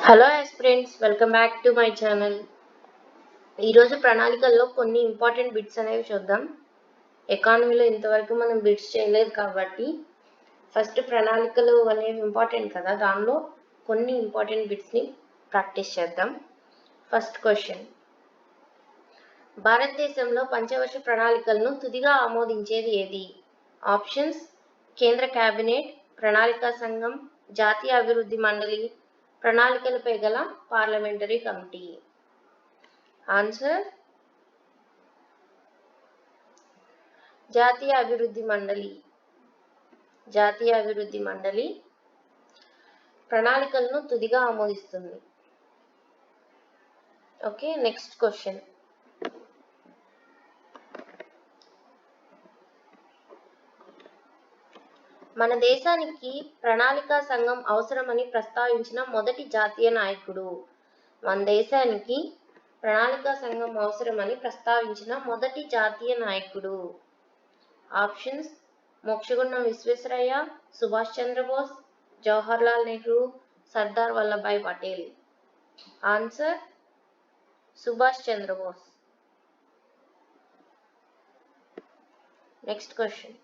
Hello aspirants, welcome back to my channel. ఈరోజు ప్రణాళికల్లో కొన్ని important bits అనేవి చూద్దాం. ఎకానమీలో ఇంతవరకు మనం బిట్స్ చేయలేదు కాబట్టి ఫస్ట్ ప్రణాళికలు అనేవి ఇంపార్టెంట్ కదా, దానిలో కొన్ని ఇంపార్టెంట్ బిట్స్ని ప్రాక్టీస్ చేద్దాం. ఫస్ట్ క్వశ్చన్: భారతదేశంలో పంచవర్ష ప్రణాళికలను తుదిగా ఆమోదించేది ఏది? ఆప్షన్స్: కేంద్ర కేబినెట్, ప్రణాళికా సంఘం, జాతీయ అభివృద్ధి మండలి, ప్రణాళికలపై గల పార్లమెంటరీ కమిటీ. ఆన్సర్: జాతీయ అభివృద్ధి మండలి. జాతీయ అభివృద్ధి మండలి ప్రణాళికలను తుదిగా ఆమోదిస్తుంది. ఓకే, నెక్స్ట్ క్వశ్చన్: మన దేశానికి ప్రణాళికా సంఘం అవసరమని ప్రస్తావించిన మొదటి జాతీయ నాయకుడు. మన దేశానికి ప్రణాళికా సంఘం అవసరమని ప్రస్తావించిన మొదటి జాతీయ నాయకుడు. Options: Mokshagundam Visvesvaraya, Subhash Chandrabose, Jawaharlal Nehru, Sardar Vallabhbhai Patel. Answer: Subhash Chandrabose. Next question: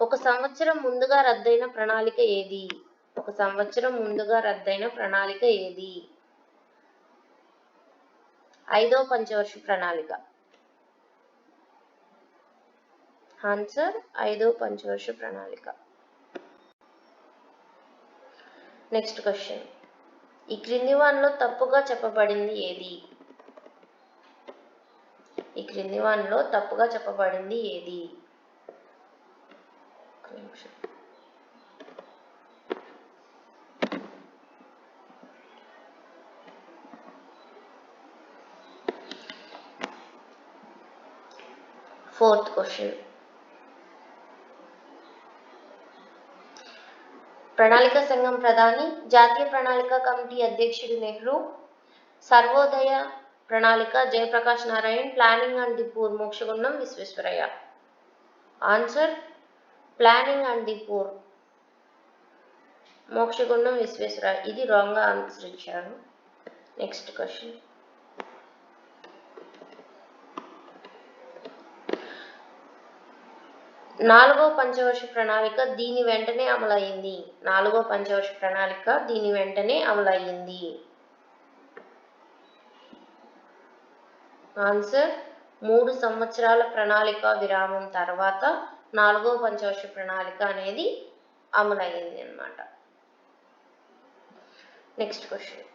ఒక సంవత్సరం ముందుగా రద్దయిన ప్రణాళిక ఏది? ఒక సంవత్సరం ముందుగా రద్దయిన ప్రణాళిక ఏది? 5వ పంచవర్ష ప్రణాళిక. ఆన్సర్: 5వ పంచవర్ష ప్రణాళిక. నెక్స్ట్ క్వశ్చన్: ఈ క్రింది వానిలో తప్పుగా చెప్పబడింది ఏది? ఈ క్రింది వానిలో తప్పుగా చెప్పబడింది ఏది? ఫోర్త్ క్వశ్చన్: ప్రణాళిక సంఘం ప్రధాని, జాతీయ ప్రణాళిక కమిటీ అధ్యక్షుడు నెహ్రూ, సర్వోదయ ప్రణాళిక Jayaprakash Narayan, planning and the poor Mokshagundam Visvesvaraya. Answer: planning and the poor Mokshagundam Visvesvaraya. ఇది రాంగ్ ఆన్సర్ ఇచ్చారు. నెక్స్ట్ క్వశ్చన్: 4వ పంచవర్ష ప్రణాళిక దీని వెంటనే అమలైంది. 4వ పంచవర్ష ప్రణాళిక దీని వెంటనే అమలైంది. ఆన్సర్: 3 సంవత్సరాల ప్రణాళిక విరామం తర్వాత 4వ పంచవర్ష ప్రణాళిక అనేది అమలైంది అన్నమాట. నెక్స్ట్ క్వశ్చన్: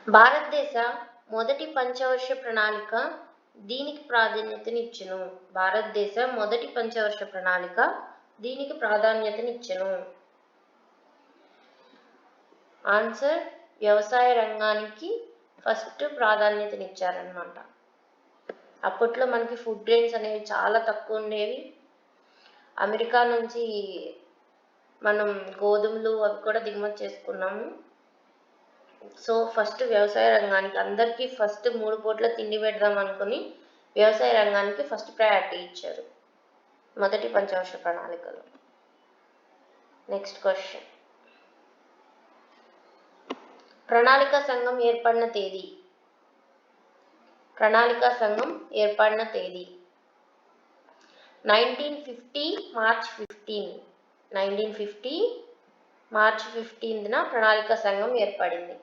భారతదేశ మొదటి పంచవర్ష ప్రణాళిక దీనికి ప్రాధాన్యతనిచ్చెను. భారతదేశ మొదటి పంచవర్ష ప్రణాళిక దీనికి ప్రాధాన్యతనిచ్చెను. ఆన్సర్: వ్యవసాయ రంగానికి ఫస్ట్ ప్రాధాన్యతనిచ్చారనమాట. అప్పట్లో మనకి ఫుడ్ గ్రెయిన్స్ అనేవి చాలా తక్కువ ఉండేవి. అమెరికా నుంచి మనం గోధుమలు అవి కూడా దిగుమతి చేసుకున్నాము. సో ఫస్ట్ వ్యవసాయ రంగానికి అందరికీ ఫస్ట్ 3 పూట్ల తిండి పెడదాం అనుకుని వ్యవసాయ రంగానికి ఫస్ట్ ప్రయారిటీ ఇచ్చారు మొదటి పంచవర్ష ప్రణాళికలో. నెక్స్ట్ క్వశ్చన్: ప్రణాళికా సంఘం ఏర్పడిన తేదీ. ప్రణాళికా సంఘం ఏర్పడిన తేదీ 1950 మార్చ్ 15. 1950 మార్చ్ 15న ప్రణాళికా సంఘం ఏర్పడింది.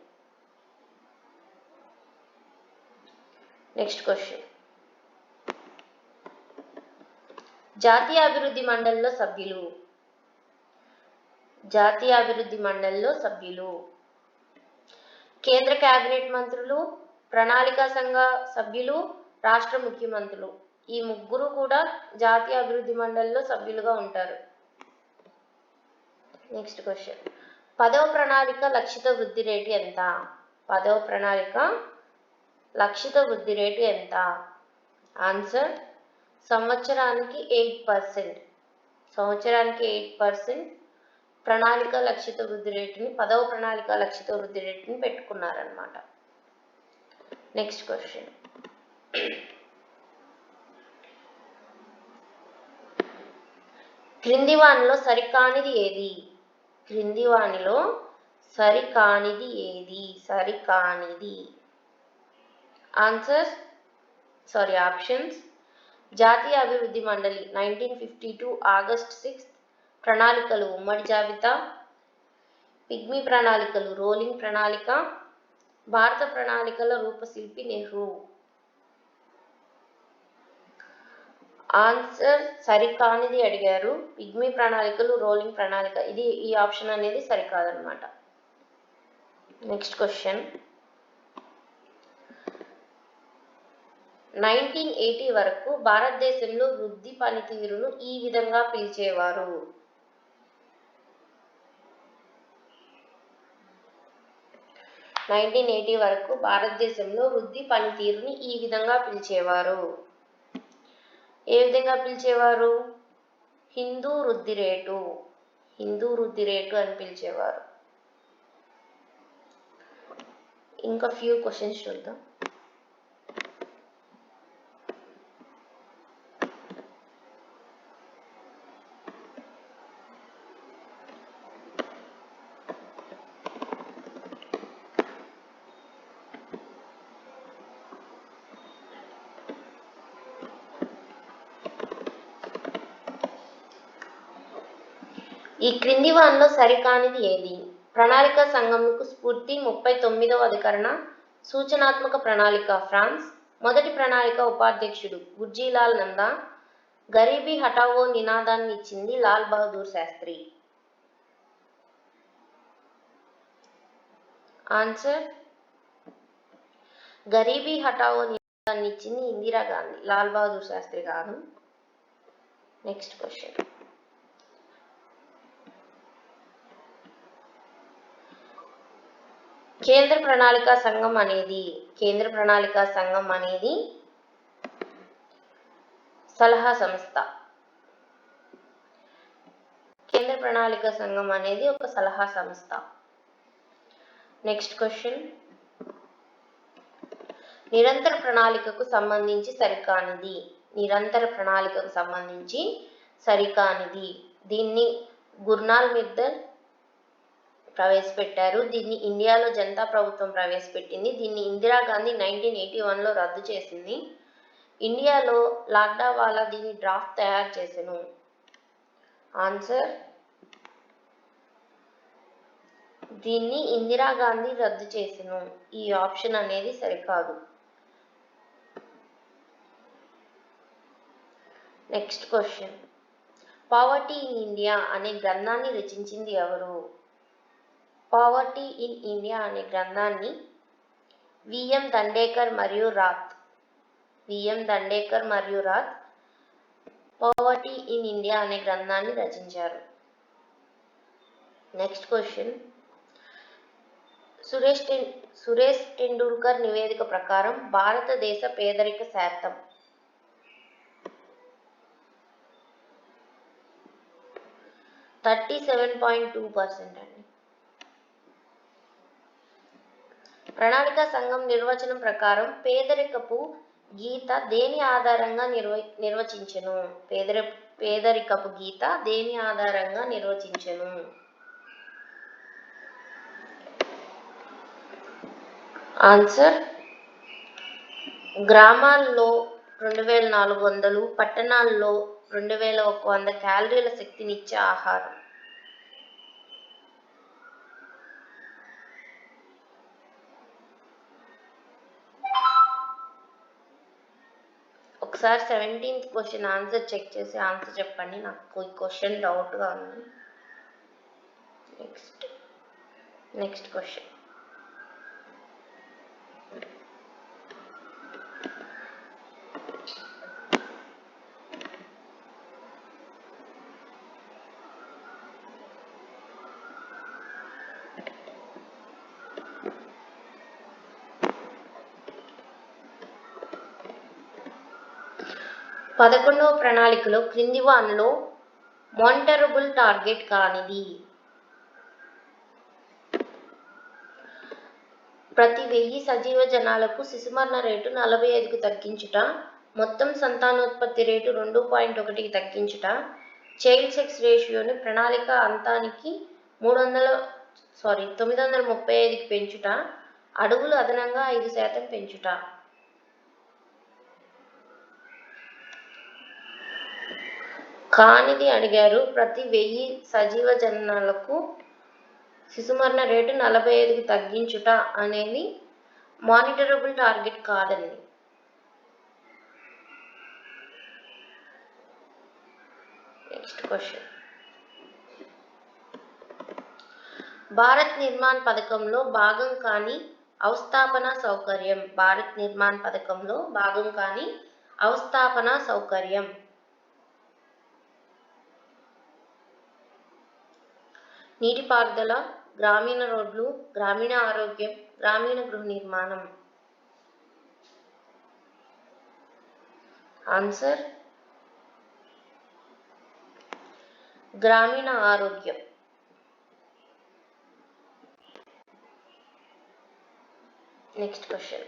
నెక్స్ట్ క్వశ్చన్: జాతీయ అభివృద్ధి మండలిలో సభ్యులు. జాతీయ అభివృద్ధి మండలిలో సభ్యులు కేంద్ర కేబినెట్ మంత్రులు, ప్రణాళికా సంఘ సభ్యులు, రాష్ట్ర ముఖ్యమంత్రులు. ఈ ముగ్గురు కూడా జాతీయ అభివృద్ధి మండలిలో సభ్యులుగా ఉంటారు. నెక్స్ట్ క్వశ్చన్: 10వ ప్రణాళిక లక్షిత వృద్ధి రేటు ఎంత? 10వ ప్రణాళిక లక్షిత వృద్ధి రేటు ఎంత? ఆన్సర్: సంవత్సరానికి 8%. సంవత్సరానికి 8%. ప్రణాళిక లక్షిత వృద్ధి రేటుని 10వ ప్రణాళిక లక్షిత వృద్ధి రేటుని పెట్టుకున్నారనమాట. నెక్స్ట్ క్వశ్చన్, క్రింది వానిలో సరికానిది ఏది? క్రింది వానిలో సరికానిది ఏది? సరికానిది ఆప్షన్స్: జాతీయ అభివృద్ధి మండలి 1952 ఆగస్ట్ 6 ప్రణాళికలు ఉమ్మడి జాబితా, పిగ్మీ ప్రణాళికలు రోలింగ్ ప్రణాళిక, భారత ప్రణాళికల రూపశిల్పి నెహ్రూ. ఆన్సర్ సరికానిది అడిగారు. పిగ్మీ ప్రణాళికలు రోలింగ్ ప్రణాళిక, ఈ ఆప్షన్ అనేది సరికాదనమాట. నెక్స్ట్ క్వశ్చన్, 1980 వరకు భారతదేశంలో వృద్ధి పనితీరును ఈ విధంగా పిలిచేవారు. వరకు భారతదేశంలో వృద్ధి పనితీరుని ఈ విధంగా పిలిచేవారు. ఏ విధంగా పిలిచేవారు? హిందూ వృద్ధి రేటు అని పిలిచేవారు. ఇంకా ఫ్యూ క్వశ్చన్స్ చూద్దాం. ఈ క్రింది వానిలో సరికానిది ఏది? ప్రణాళిక సంఘంకు స్ఫూర్తి 39వ అధికరణ సూచనాత్మక ప్రణాళిక ఫ్రాన్స్. మొదటి ప్రణాళిక ఉపాధ్యక్షుడు గుర్జీలాల్ నందా. గరీబీ హఠావో నినాదాన్ని ఇచ్చింది లాల్ బహదూర్ శాస్త్రి. ఆన్సర్ గరీబీ హఠావో నినాదాన్ని ఇచ్చింది ఇందిరాగాంధీ, లాల్ బహదూర్ శాస్త్రి కాదు. నెక్స్ట్ క్వశ్చన్, కేంద్ర ప్రణాళికా సంఘం అనేది సలహా సంస్థ. కేంద్ర ప్రణాళికా సంఘం అనేది ఒక సలహా సంస్థ. నెక్స్ట్ క్వశ్చన్, నిరంతర ప్రణాళికకు సంబంధించి సరికానిది. దీన్ని గుర్నాల్ మిర్దల్ ప్రవేశపెట్టారు. దీన్ని ఇండియాలో జనతా ప్రభుత్వం ప్రవేశపెట్టింది. దీన్ని ఇందిరాగాంధీ 1981లో రద్దు చేసింది. ఇండియాలో లాక్డావాలా దీని డ్రాఫ్ట్ తయారు చేసెను. ఆన్సర్ దీన్ని ఇందిరాగాంధీ రద్దు చేసెను. ఈ ఆప్షన్ అనేది సరికాదు. Next question, poverty in India అనే గ్రంథాన్ని రచించింది ఎవరు? పావర్టీ ఇన్ ఇండియా అనే గ్రంథాన్ని విఎం దండేకర్ మరియు రాత్ పావర్టీ ఇన్ ఇండియా అనే గ్రంథాన్ని రచించారు. నెక్స్ట్ క్వశ్చన్, సురేష్ టెండూల్కర్ నివేదిక ప్రకారం భారతదేశ పేదరిక శాతం 37.2% అండి. ప్రణాళికా సంఘం నిర్వచనం ప్రకారం పేదరికపు గీత దేని ఆధారంగా నిర్వచించెను? పేదరికపు గీత దేని ఆధారంగా నిర్వచించెను? ఆన్సర్ గ్రామాల్లో 2400, పట్టణాల్లో 2100 క్యాలరీల శక్తినిచ్చే ఆహారం. ఒకసారి 17th క్వశ్చన్ ఆన్సర్ చెక్ చేసి ఆన్సర్ చెప్పండి. నాకు ఈ క్వశ్చన్ డౌట్గా ఉంది. నెక్స్ట్ క్వశ్చన్, పదకొండవ ప్రణాళికలో క్రింది వానిలో మానిటరబుల్ టార్గెట్ కానిది. ప్రతి 1000 సజీవ జనాలకు శిశుమరణ రేటు 45కు తగ్గించుట, మొత్తం సంతానోత్పత్తి రేటు 2.1కి తగ్గించుట, చైల్డ్ సెక్స్ రేషియోని ప్రణాళిక అంతానికి 935కి పెంచుట, అడవులు అదనంగా 5% పెంచుట. కానిది అడిగారు. ప్రతి 1000 సజీవ జనాలకు శిశుమరణ రేటు 45కి తగ్గించుట అనేది మానిటరబుల్ టార్గెట్ కాదండి. Next question. భారత్ నిర్మాణ్ పథకంలో భాగం కాని అవస్థాపన సౌకర్యం. భారత్ నిర్మాణ్ పథకంలో భాగం కాని అవస్థాపన సౌకర్యం. నీటిపారుదల, గ్రామీణ రోడ్లు, గ్రామీణ ఆరోగ్యం, గ్రామీణ గృహ నిర్మాణం. ఆన్సర్ గ్రామీణ ఆరోగ్యం. Next question.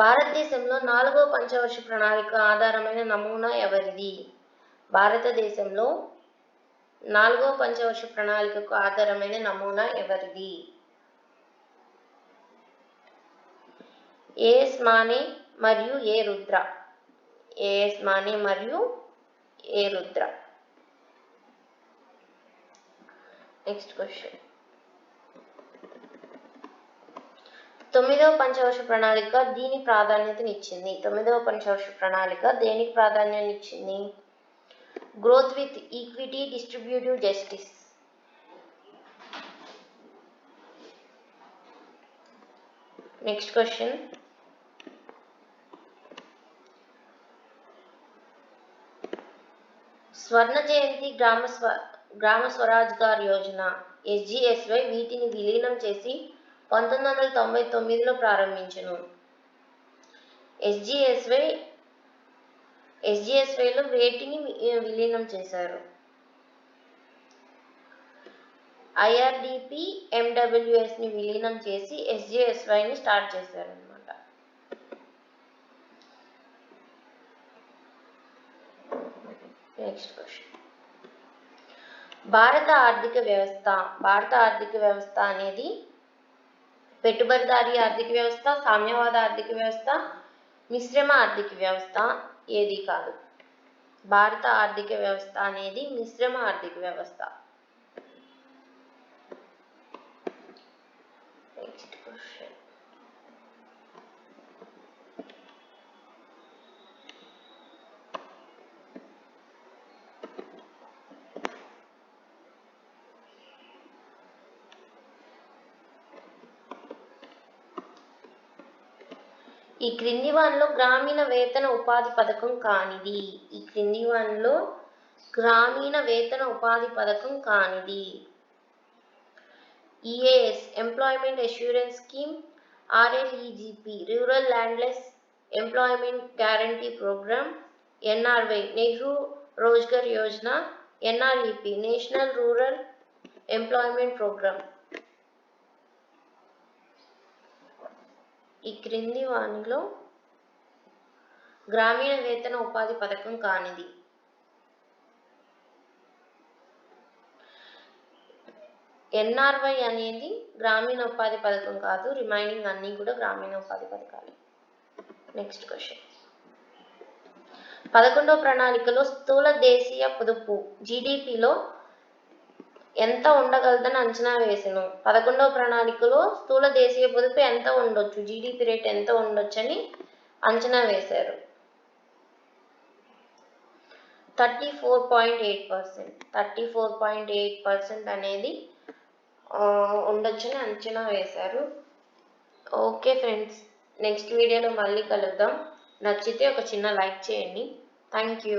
భారతదేశంలో 4వ పంచవర్ష ప్రణాళిక ఆధారమైన నమూనా ఎవరిది? భారతదేశంలో 4వ పంచవర్ష ప్రణాళికకు ఆధారమైన నమూనా ఎవరిది? ఏఎస్ మానే మరియు ఏ రుద్ర. ఏఎస్ మానే మరియు ఏ రుద్ర. Next question. 9వ పంచవర్ష ప్రణాళిక దీని ప్రాధాన్యతనిచ్చింది. 9వ పంచవర్ష ప్రణాళిక దేనికి ప్రాధాన్యతనిచ్చింది? Growth with equity, distributive justice. Next question. Swarna Jayanti గ్రామ స్వరాజ్గార్ యోజన SGSY వీటిని విలీనం చేసి 1999లో ప్రారంభించును. SGSYలో వేటిని విలీనం చేశారు? IRDP, MWSని విలీనం చేసి SGSYని స్టార్ట్ చేశారు అన్నమాట. Next question. భారత ఆర్థిక వ్యవస్థ. భారత ఆర్థిక వ్యవస్థ అనేది పెట్టుబడిదారీ ఆర్థిక వ్యవస్థ, సామ్యవాద ఆర్థిక వ్యవస్థ, మిశ్రమ ఆర్థిక వ్యవస్థ. ఏది కాదు. భారత ఆర్థిక వ్యవస్థ అనేది మిశ్రమ ఆర్థిక వ్యవస్థ. Next question. ఈ క్రింది వానిలో గ్రామీణ వేతన ఉపాధి పథకం కానిది. ఈ క్రింది వానిలో గ్రామీణ వేతన ఉపాధి పథకం కానిది. EAS employment assurance scheme, RLEGP rural landless employment guarantee programme, NRY Nehru Rozgar Yojana, NREP national rural employment programme. ఈ క్రింది వానిలో గ్రామీణ వేతన ఉపాధి పథకం కానిది. NRY అనేది గ్రామీణ ఉపాధి పథకం కాదు. రిమైనింగ్ అన్నీ కూడా గ్రామీణ ఉపాధి పథకాలు. Next question. 11వ ప్రణాళికలో స్థూల దేశీయ పొదుపు GDPలో ఎంత ఉండగలదని అంచనా వేసెను. 11వ ప్రణాళికలో స్థూల దేశీయ పొదుపు ఎంత ఉండొచ్చు, GDP రేట్ ఎంత ఉండొచ్చు అని అంచనా వేశారు. 34.8%. 34.8% అనేది ఉండొచ్చని అంచనా వేశారు. ఓకే ఫ్రెండ్స్, నెక్స్ట్ వీడియోలో మళ్ళీ కలుద్దాం. నచ్చితే ఒక చిన్న లైక్ చేయండి. Thank you.